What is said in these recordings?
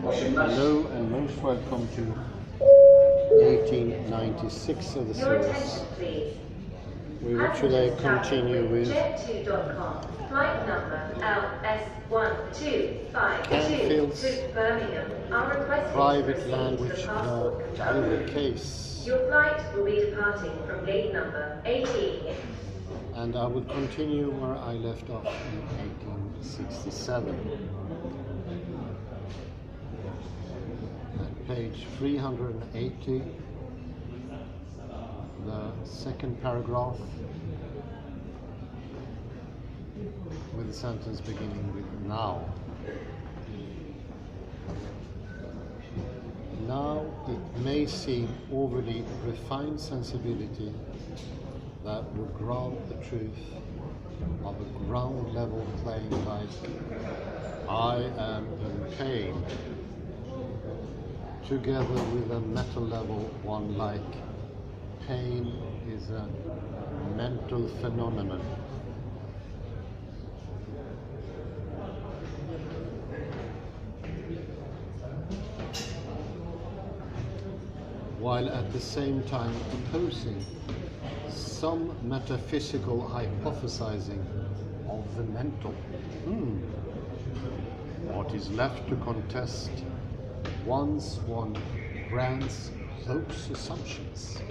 Hello and most welcome to 1896 of the series. We will today continue with Canfield's private language, the diary case. Your flight will be departing from gate number 18. And I will continue where I left off in 1867. At page 380, the second paragraph, with a sentence beginning with now. Now it may seem overly refined sensibility that would grant the truth of a ground level claim like I am in pain, together with a meta level one like pain is a mental phenomenon. While at the same time opposing some metaphysical hypothesizing of the mental. What is left to contest once one grants those assumptions?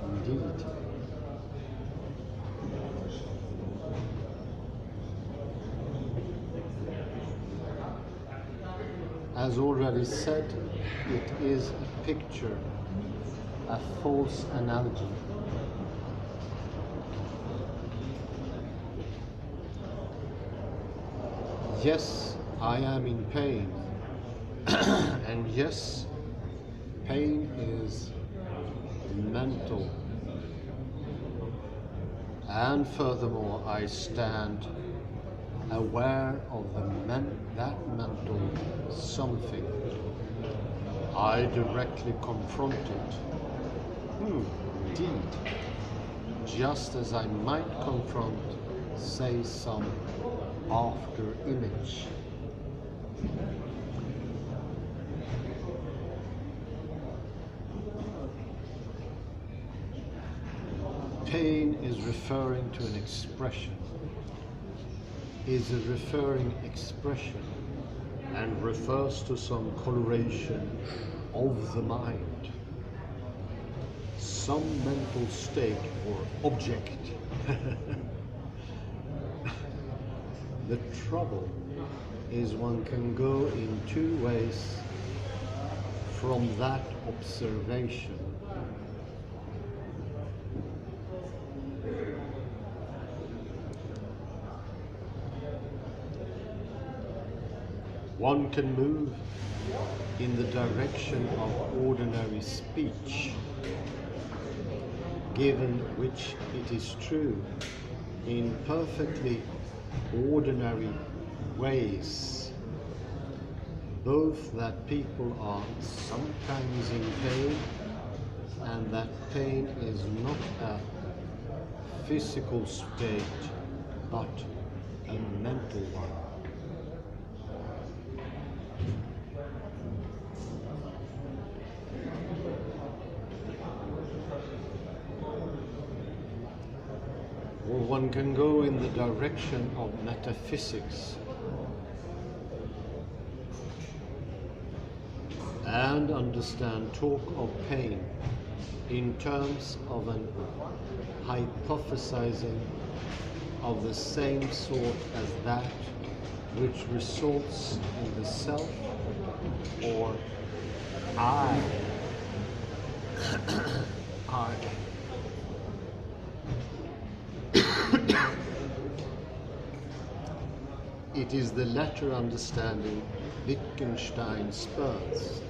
Indeed. As already said, it is a picture, a false analogy. Yes, I am in pain, and yes, pain is mental. And furthermore, I stand aware of that mental something. I directly confront it. Indeed. Just as I might confront, say, some after image. Pain is referring to an expression, is a referring expression, and refers to some coloration of the mind, some mental state or object. The trouble is one can go in two ways from that observation. One can move in the direction of ordinary speech, given which it is true in perfectly ordinary ways, both that people are sometimes in pain and that pain is not a physical state but a mental one. Or one can go in the direction of metaphysics and understand talk of pain in terms of an hypothesizing of the same sort as that which results in the self or I. It is the latter understanding Wittgenstein spurns,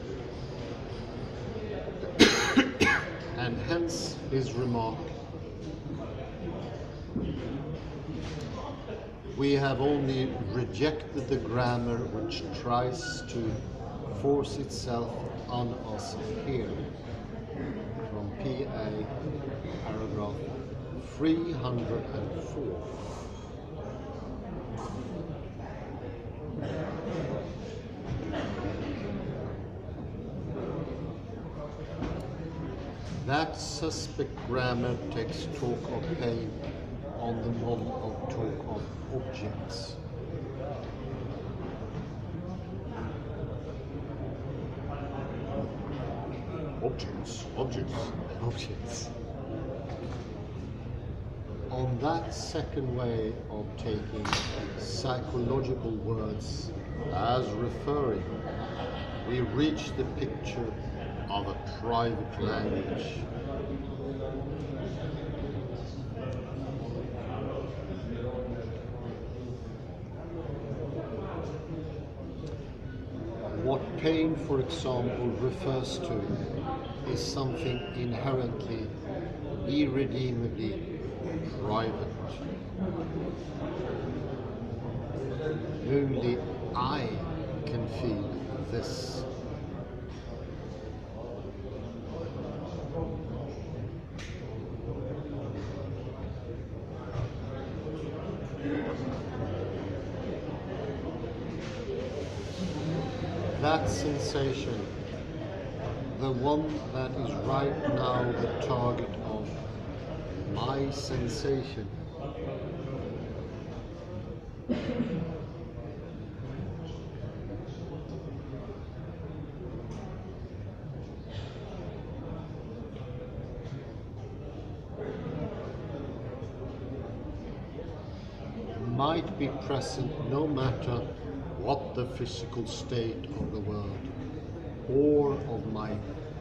and hence his remark, we have only rejected the grammar which tries to force itself on us here, from PA, paragraph 304. That suspect grammar takes talk of pain on the model of talk of objects. Objects. On that second way of taking psychological words as referring, we reach the picture of a private language. What pain, for example, refers to is something inherently, irredeemably private. Only I can feel this. That sensation, the one that is right now the target of my sensation, might be present no matter what the physical state of the world or of my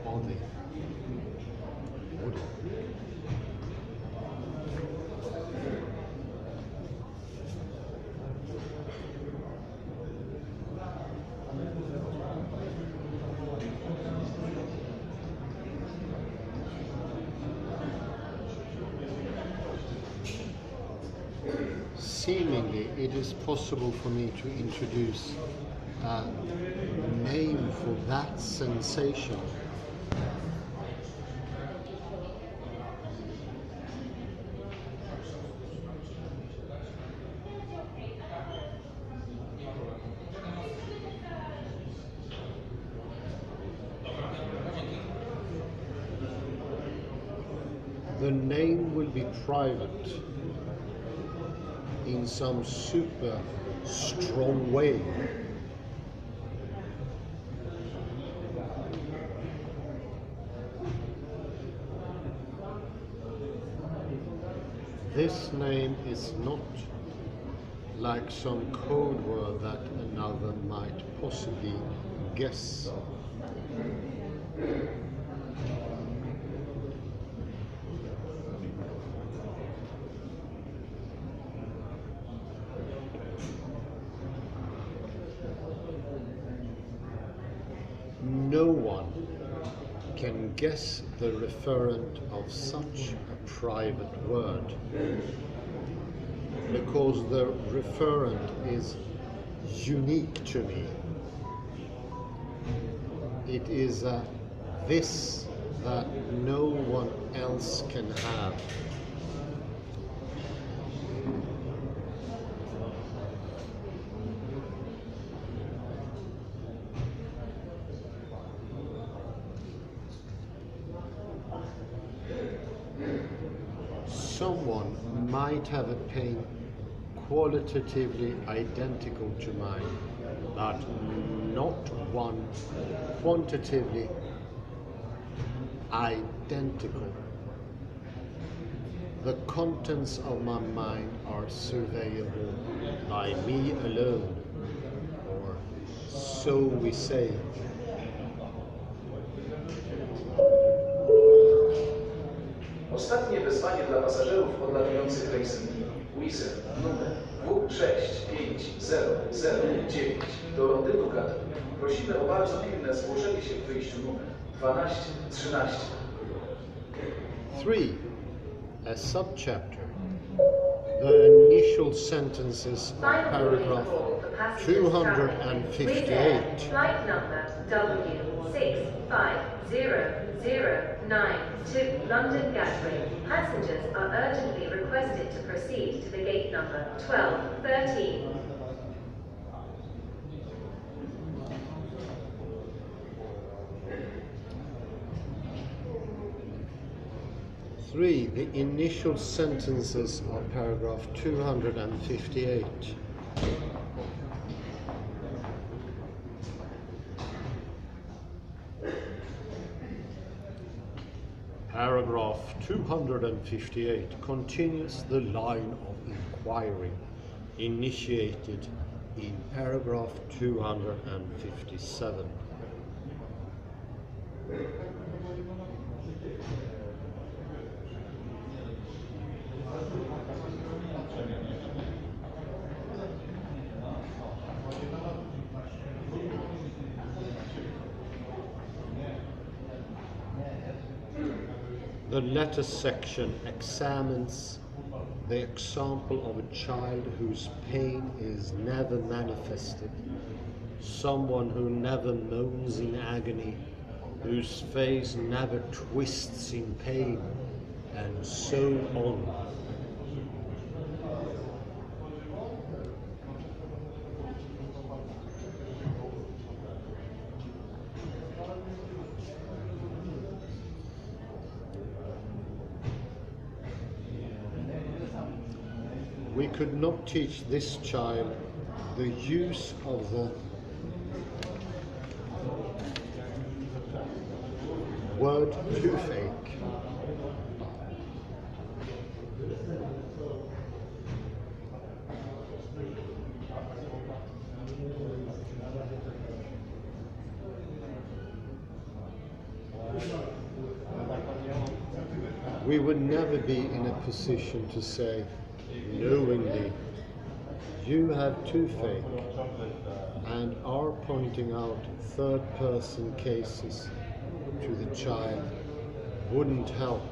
body. Seemingly, it is possible for me to introduce a name for that sensation. The name will be private in some super strong way. This name is not like some code word that another might possibly guess. No one can guess the referent of such a private word, because the referent is unique to me. It is a this that no one else can have. Someone might have a pain qualitatively identical to mine, but not one quantitatively identical. The contents of my mind are surveyable by me alone, or so we say. Ostatnie wezwanie dla pasażerów odlatujących rejsem Wizz numer W650009 do Londynu Gatwick. Prosimy o bardzo pilne zgłoszenie się w wyjściu numer 1213. 3. A subchapter. The initial sentences of paragraph 258. Flight number W65009 to London Gatwick. Passengers are urgently requested to proceed to the gate number 1213. 3. The initial sentences of paragraph 258. Paragraph 258 continues the line of inquiry initiated in paragraph 257. The letter section examines the example of a child whose pain is never manifested, someone who never moans in agony, whose face never twists in pain, and so on. We could not teach this child the use of the word toothache. We would never be in a position to say, knowingly, you have toothache, and are pointing out third-person cases to the child wouldn't help.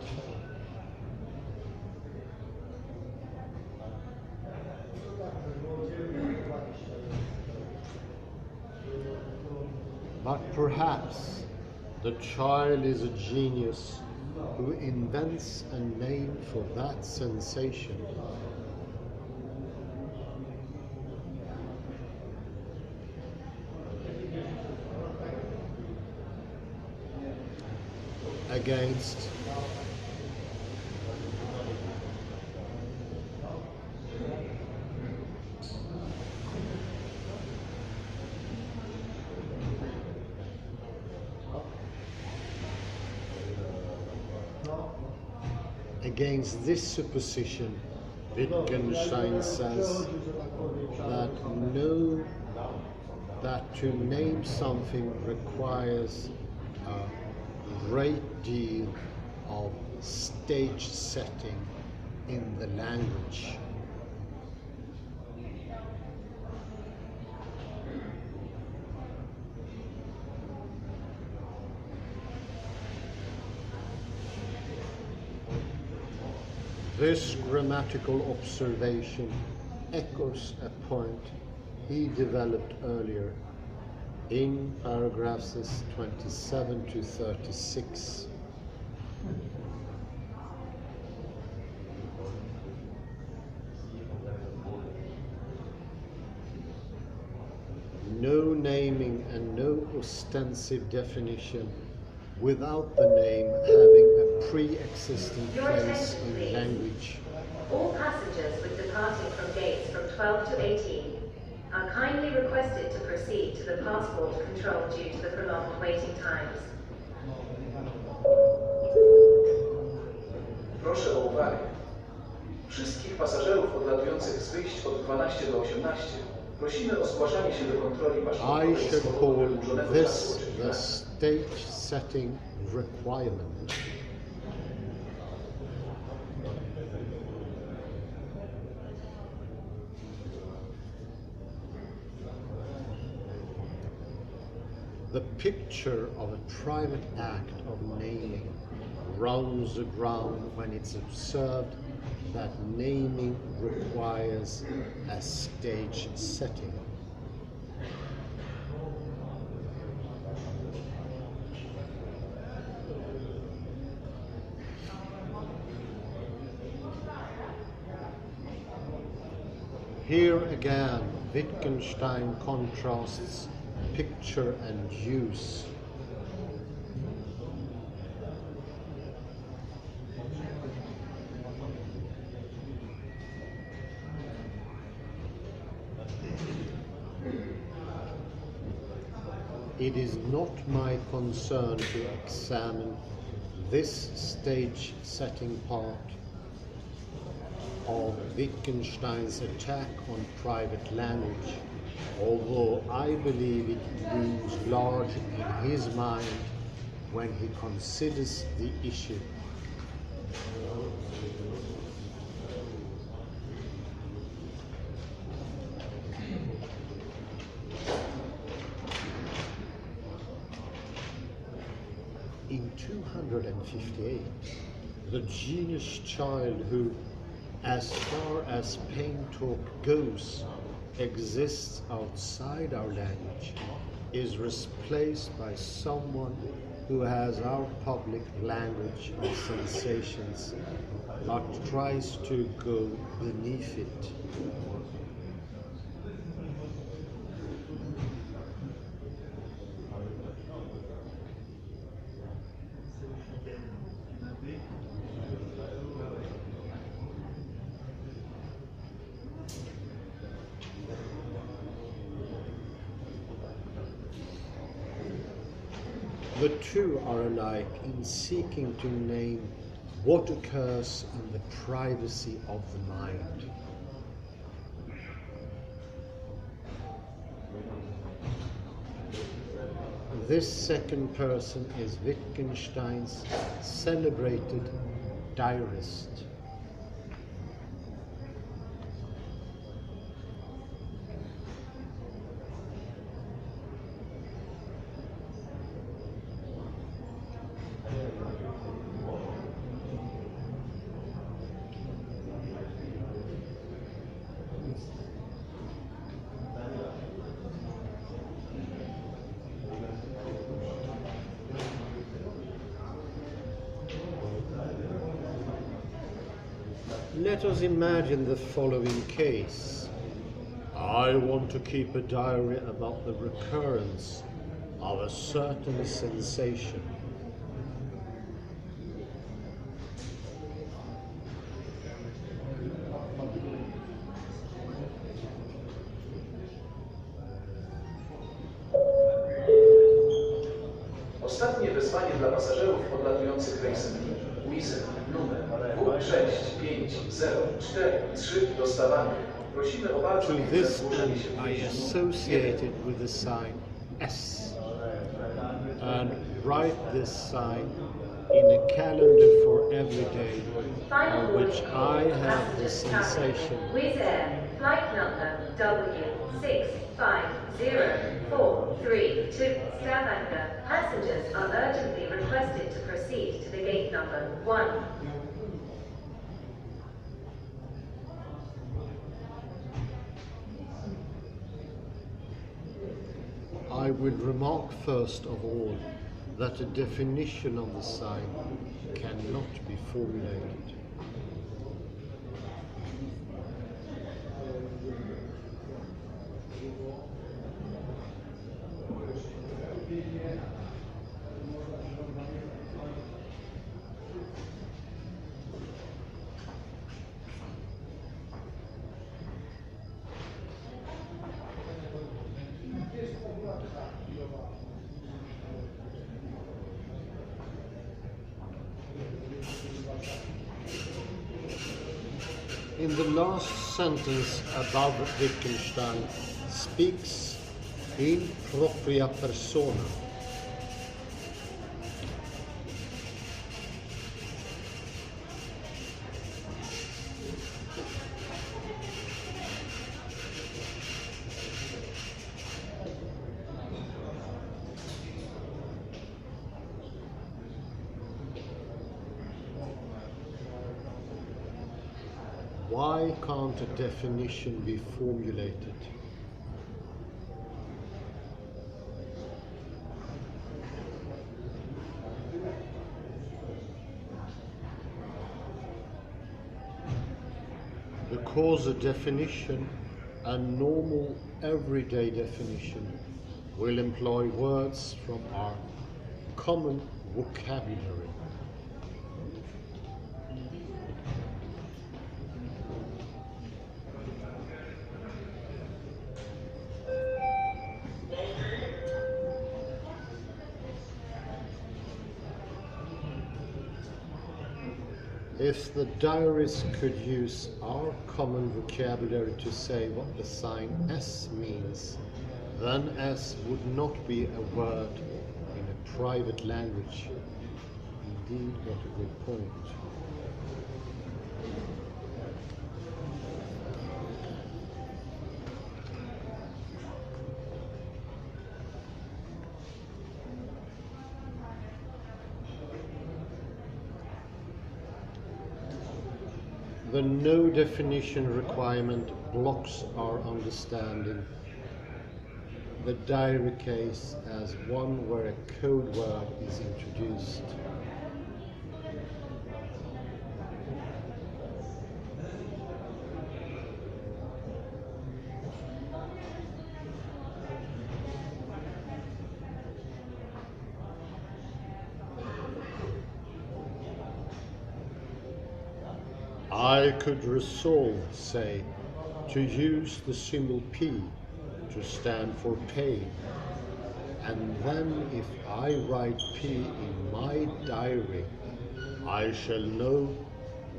But perhaps the child is a genius who invents a name for that sensation. Against this supposition, Wittgenstein says that to name something requires a great deal of stage setting in the language. This grammatical observation echoes a point he developed earlier in paragraphs 27 to 36. No naming and no ostensive definition without the name having a pre-existing place in language. All passengers with departing from gates from 12 to 18 are kindly requested to proceed to the passport control due to the prolonged waiting times. Proszę o uwagę. Wszystkich pasażerów odlatujących z wyjść od 12 do 18 prosimy o zgłaszanie się do kontroli I paszportowej z should powodu call wydłużonego this czasu oczekiwania. the stage setting requirement. The picture of a private act of naming rounds the ground when it's observed that naming requires a stage setting. Here again, Wittgenstein contrasts picture and use. it is not my concern to examine this stage-setting part of Wittgenstein's attack on private language, although I believe it looms large in his mind when he considers the issue. In 258, the genius child who, as far as pain talk goes, exists outside our language, is replaced by someone who has our public language and sensations, but tries to go beneath it. The two are alike in seeking to name what occurs in the privacy of the mind. This second person is Wittgenstein's celebrated diarist. Let us imagine the following case. I want to keep a diary about the recurrence of a certain sensation. Ostatnie wezwanie dla pasażerów podlatujących rejsem Wizz numer W6504 do Stavanger. Prosimy o bardzo To chwilę this zgłoszenie end, się w I miejscu. associate it with the sign S and write this sign in a calendar for every day Final on which warning. I have the Passengers traveling sensation. Wizz Air, flight number W65043 to Stavanger. Passengers are urgently requested to proceed to the gate number 1. I would remark first of all that a definition of the sign cannot be formulated. In the last sentence above, Wittgenstein speaks in propria persona. Why can't a definition be formulated? Because a definition, a normal everyday definition, will employ words from our common vocabulary. If the diarist could use our common vocabulary to say what the sign S means, then S would not be a word in a private language. Indeed, what a good point. The no definition requirement blocks our understanding the diary case as one where a code word is introduced. I could resolve, say, to use the symbol P to stand for pain, and then if I write P in my diary, I shall know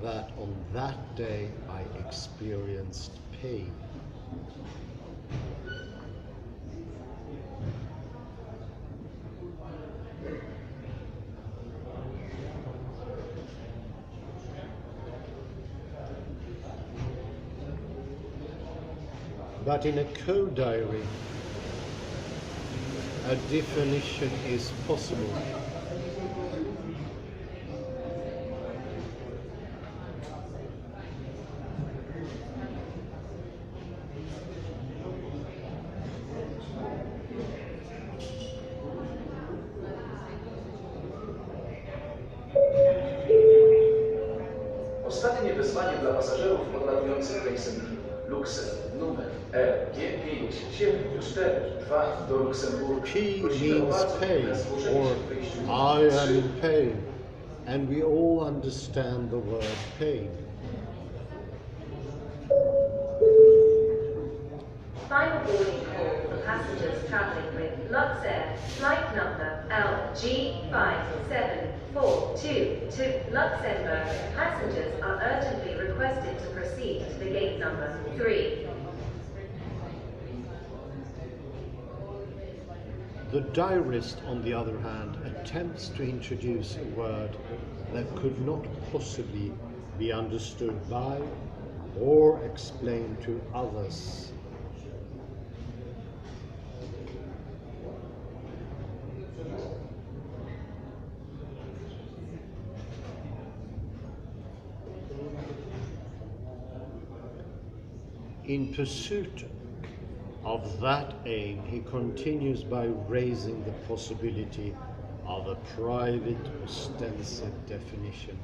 that on that day I experienced pain. But in a code diary, a definition is possible. Ostatnie wyzwanie dla pasażerów podlatujących rejsem Luxem numer LG574 do Luksemburga. P means pain, or I am in pain, and we all understand the word pain. Final boarding call for passengers travelling with Luxair, flight number LG5742 to Luxembourg. Passengers are urgently requested to proceed to the gate number 3. The diarist, on the other hand, attempts to introduce a word that could not possibly be understood by or explained to others. In pursuit of that aim, he continues by raising the possibility of a private ostensive definition.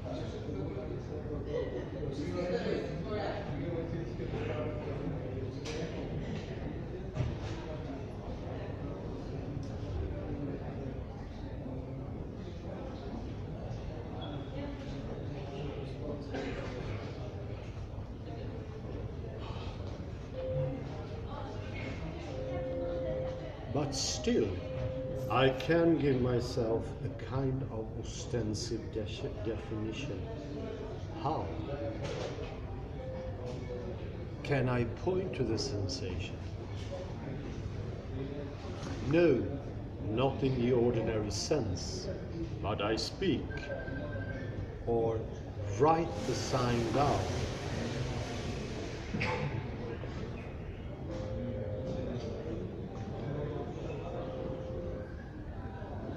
But still, I can give myself a kind of ostensive definition. How? Can I point to the sensation? No, not in the ordinary sense, but I speak, or write the sign down.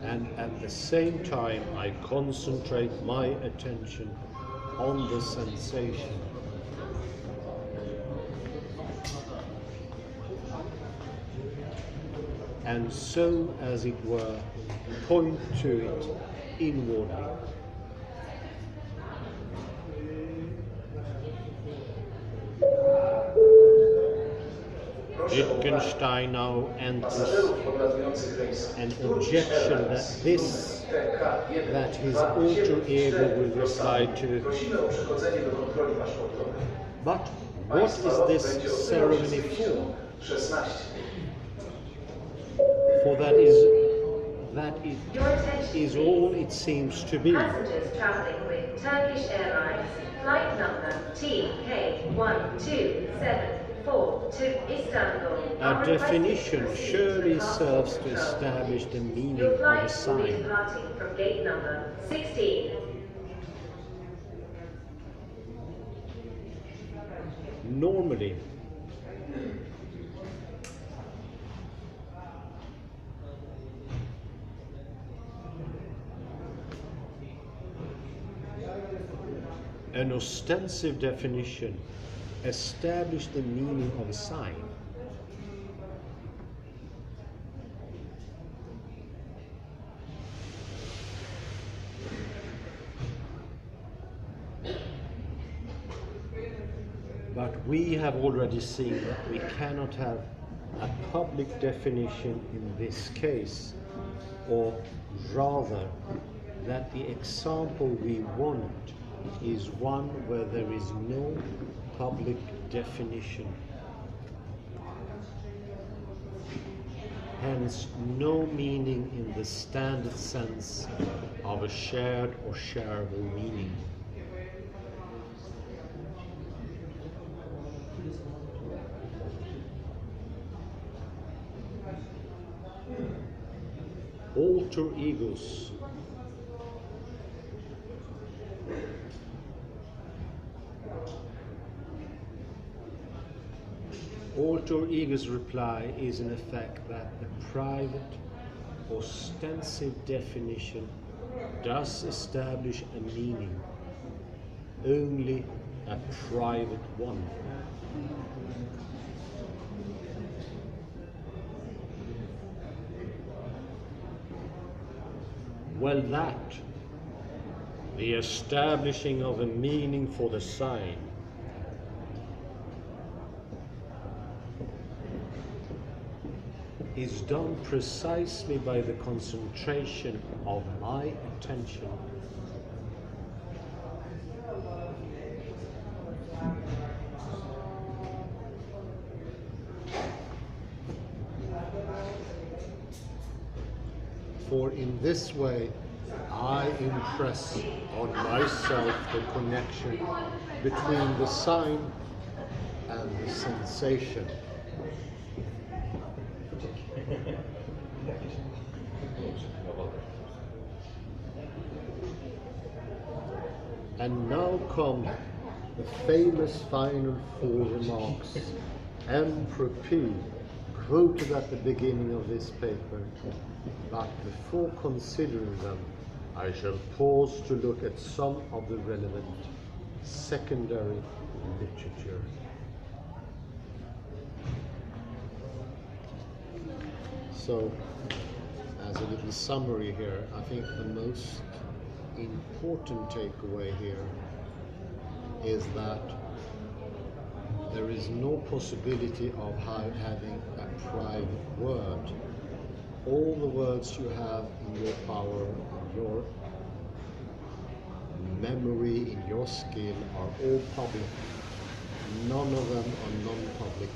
And at the same time, I concentrate my attention on the sensation. And so, as it were, point to it inwardly. Wittgenstein now enters an objection that his alter ego will reply to. But what is this ceremony for? For that that Your attention, is please. all it seems to be. Passengers traveling with Turkish Airlines, flight number TK1274 to Istanbul. A definition surely serves to establish the meaning Your of a flight will be sign. departing from gate number 16. Normally, an ostensive definition establishes the meaning of a sign. But we have already seen that we cannot have a public definition in this case, or rather, that the example we want is one where there is no public definition. Hence, no meaning in the standard sense of a shared or shareable meaning. Alter egos. Alter ego's reply is in effect that the private, ostensive definition does establish a meaning, only a private one. Well, that, the establishing of a meaning for the sign, is done precisely by the concentration of my attention for in this way I impress on myself the connection between the sign and the sensation. And now come the famous final four remarks, M pro P, quoted at the beginning of this paper, but before considering them, I shall pause to look at some of the relevant secondary literature. So, as a little summary here, I think the most important takeaway here is that there is no possibility of having a private word. All the words you have in your power, in your memory, in your skill are all public. None of them are non-public.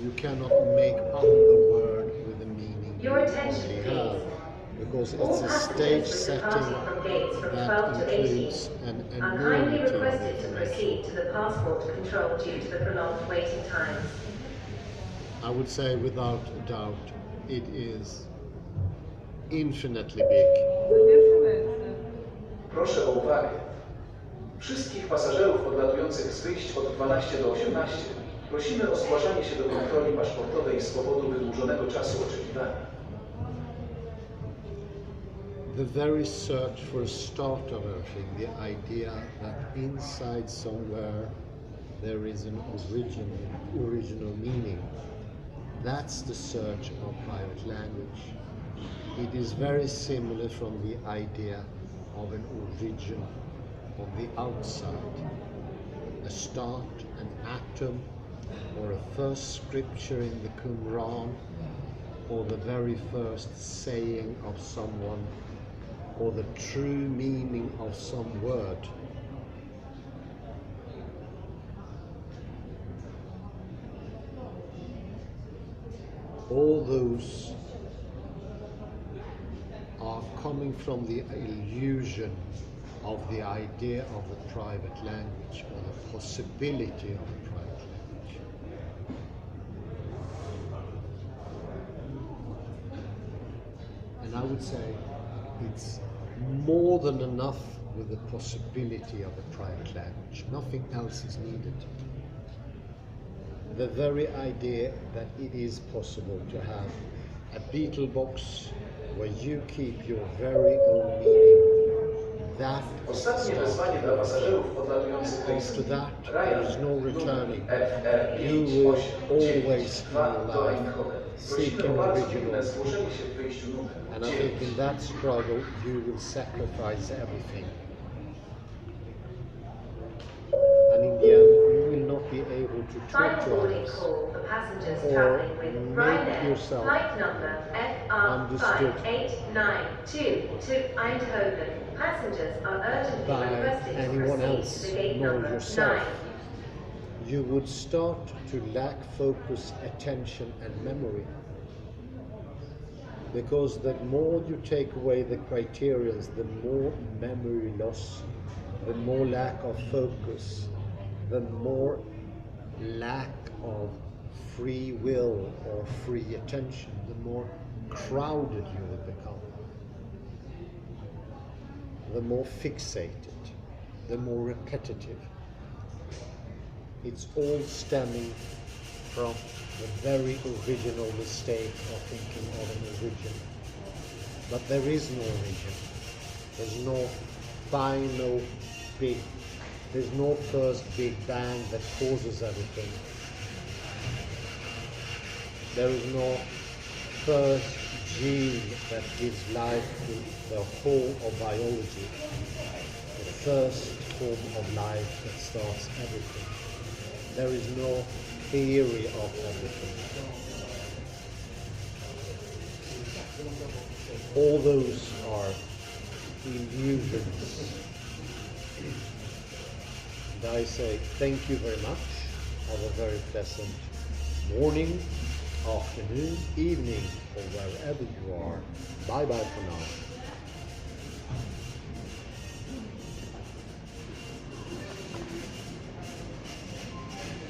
You cannot make up the word with the meaning you only have, because it's a stage setting that includes an enormity of requested to proceed information. to the passport control due to the prolonged waiting times. I would say without a doubt it is infinitely big. Proszę o uwagę. Wszystkich pasażerów odlatujących z wyjść od 12 do 18 prosimy o zgłaszanie się do kontroli paszportowej z powodu wydłużonego czasu oczekiwania. The very search for a start of everything, the idea that inside somewhere there is an original meaning. That's the search of private language. It is very similar from the idea of an origin on the outside. A start, an atom, or a first scripture in the Qumran, or the very first saying of someone, or the true meaning of some word. all those are coming from the illusion of the idea of a private language, or the possibility of a private language. And I would say it's more than enough with the possibility of a private language. Nothing else is needed. The very idea that it is possible to have a beetle box where you keep your very own meaning, that is the Ostatnie start wezwanie of dla pasażerów everything. odlatujących After rejsem that, Ryan there is no returning. FR You will always in your do life Eindhoven. seek Prosimy an o bardzo original. pilne zgłoszenie się w wyjściu numer And I think in that struggle, you will sacrifice everything. And in the end, you will not be able to talk Final to boarding others call for passengers or travelling with make Ryanair, yourself flight number understood FR5892 to Eindhoven. Passengers are urgently by requested to anyone proceed else, to the gate nor number yourself. 9. You would start to lack focus, attention, and memory. Because the more you take away the criteria, the more memory loss, the more lack of focus, the more lack of free will or free attention, the more crowded you will become, the more fixated, the more repetitive. It's all stemming from the very original mistake of thinking of an origin. But there is no origin. There's no final big, there's no first big bang that causes everything. There is no first gene that gives life to the whole of biology. The first form of life that starts everything. There is no theory of everything. All those are illusions. And I say thank you very much. Have a very pleasant morning, afternoon, evening, or wherever you are. Bye bye for now.